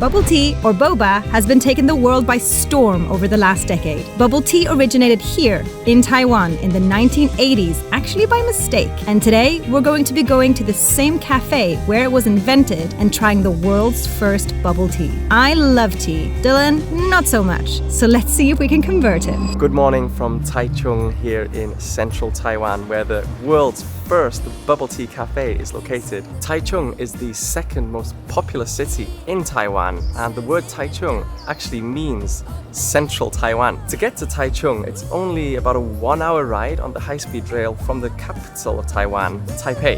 Bubble tea, or boba, has been taking the world by storm over the last decade. Bubble tea originated here in Taiwan in the 1980s, actually by mistake. And today, we're going to be going to the same cafe where it was invented and trying the world's first bubble tea. I love tea. Dylan, not so much. So let's see if we can convert him. Good morning from Taichung here in central Taiwan, where the world's first bubble tea cafe is located. Taichung is the second most populous city in Taiwan, and the word Taichung actually means central Taiwan. To get to Taichung, it's only about a 1-hour ride on the high-speed rail from the capital of Taiwan, Taipei.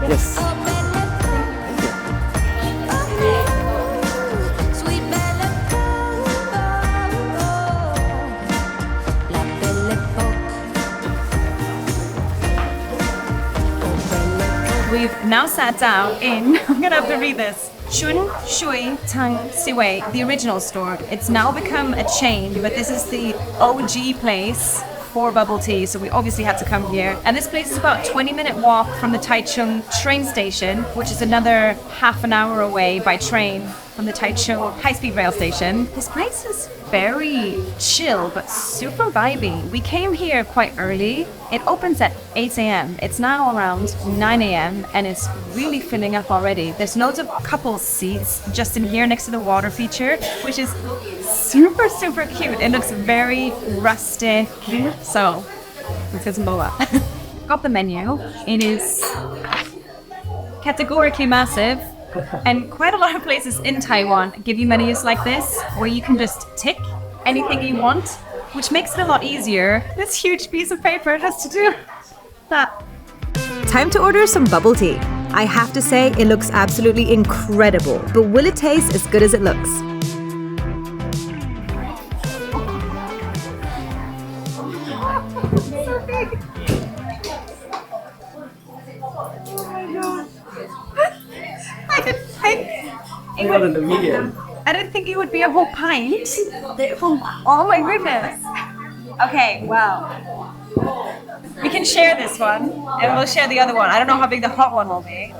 Yes. We've now sat down in, I'm gonna have to read this, Chun Shui Tang Siwei, the original store. It's now become a chain, but this is the OG place for bubble tea, so we obviously had to come here. And this place is about a 20-minute walk from the Taichung train station, which is another half an hour away by train from the Taichung high-speed rail station. This place is very chill, but super vibey. We came here quite early. It opens at 8 a.m. It's now around 9 a.m. and it's really filling up already. There's loads of couple seats just in here next to the water feature, which is super, super cute. It looks very rustic. So, let's get some boba. Got the menu. It is categorically massive. And quite a lot of places in Taiwan give you menus like this, where you can just tick anything you want, which makes it a lot easier. This huge piece of paper just to do that. Time to order some bubble tea. I have to say, it looks absolutely incredible, but will it taste as good as it looks? So big. I didn't think it would be a whole pint. Oh my goodness. Okay, wow. We can share this one, and we'll share the other one. I don't know how big the hot one will be.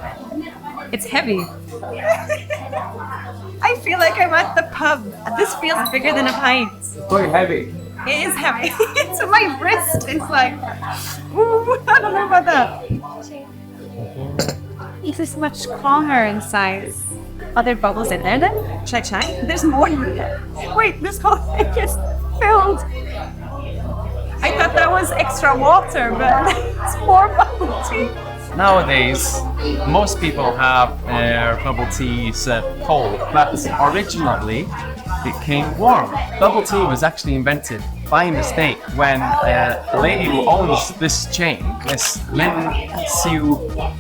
It's heavy. I feel like I'm at the pub. This feels bigger than a pint. It's very heavy. It is heavy. So my wrist is like, ooh, I don't know about that. It is much calmer in size. Are there bubbles in there then? Should I check? There's more in there. Wait, this whole thing is filled. I thought that was extra water, but it's more bubble tea. Nowadays, most people have their bubble tea served cold, but originally it came warm. Bubble tea was actually invented by mistake when the lady who owns this chain, Miss Lin Xiu,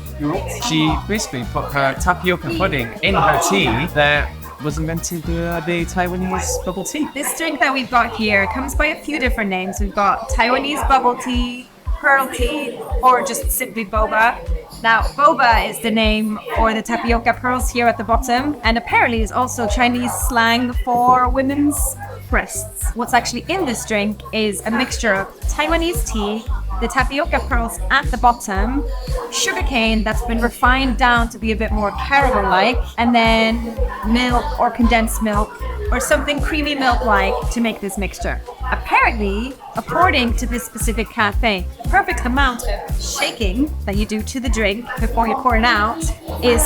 she basically put her tapioca pudding in her tea that was invented the Taiwanese bubble tea. This drink that we've got here comes by a few different names. We've got Taiwanese bubble tea, pearl tea, or just simply boba. Now, boba is the name for the tapioca pearls here at the bottom, and apparently is also Chinese slang for women's breasts. What's actually in this drink is a mixture of Taiwanese tea, the tapioca pearls at the bottom, sugarcane that's been refined down to be a bit more caramel-like, and then milk or condensed milk or something creamy milk-like to make this mixture. Apparently, according to this specific cafe, the perfect amount of shaking that you do to the drink before you pour it out is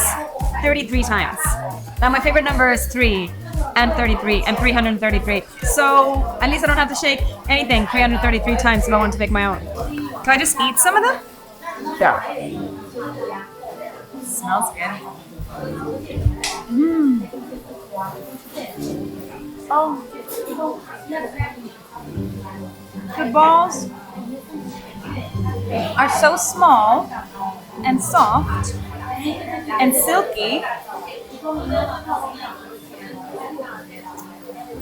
33 times. Now my favorite number is 3 and 33 and 333. So at least I don't have to shake anything 333 times if I want to make my own. Can I just eat some of them? Yeah. Smells good. Oh. The balls are so small and soft and silky.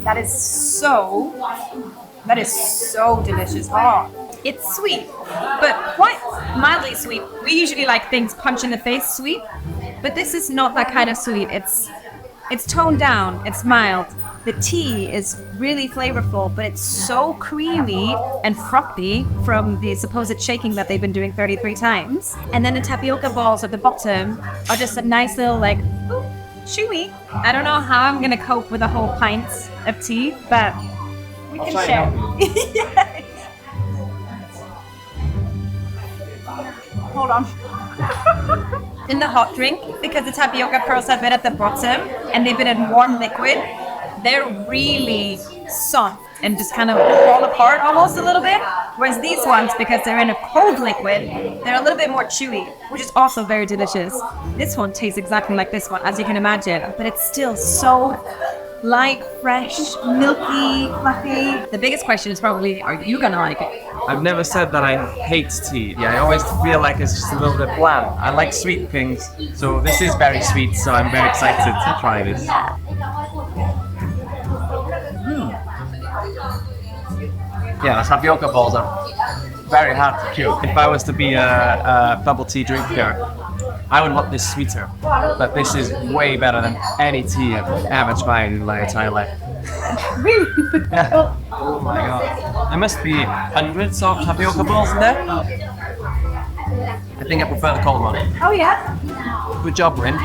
That is so delicious. Oh, it's sweet, but quite mildly sweet. We usually like things punch in the face sweet, but this is not that kind of sweet. It's It's toned down, it's mild. The tea is really flavorful, but it's so creamy and frothy from the supposed shaking that they've been doing 33 times. And then the tapioca balls at the bottom are just a nice little like, ooh, chewy. I don't know how I'm gonna cope with a whole pint of tea, but we can share. Yeah. Hold on. In the hot drink, because the tapioca pearls have been at the bottom and they've been in warm liquid, they're really soft and just kind of fall apart almost a little bit. Whereas these ones, because they're in a cold liquid, they're a little bit more chewy, which is also very delicious. This one tastes exactly like this one, as you can imagine, but it's still so light, fresh, milky, fluffy. The biggest question is probably, are you gonna like it? I've never said that I hate tea. Yeah, I always feel like it's just a little bit bland. I like sweet things, so this is very sweet, so I'm very excited to try this. Yeah, the tapioca balls are very hard to chew. If I was to be a bubble tea drinker, I would want this sweeter. But this is way better than any tea I've ever tried in my entire life. Yeah. Oh my god. There must be hundreds of tapioca balls in there. I think I prefer the cold one. Oh yeah? Good job, Rin.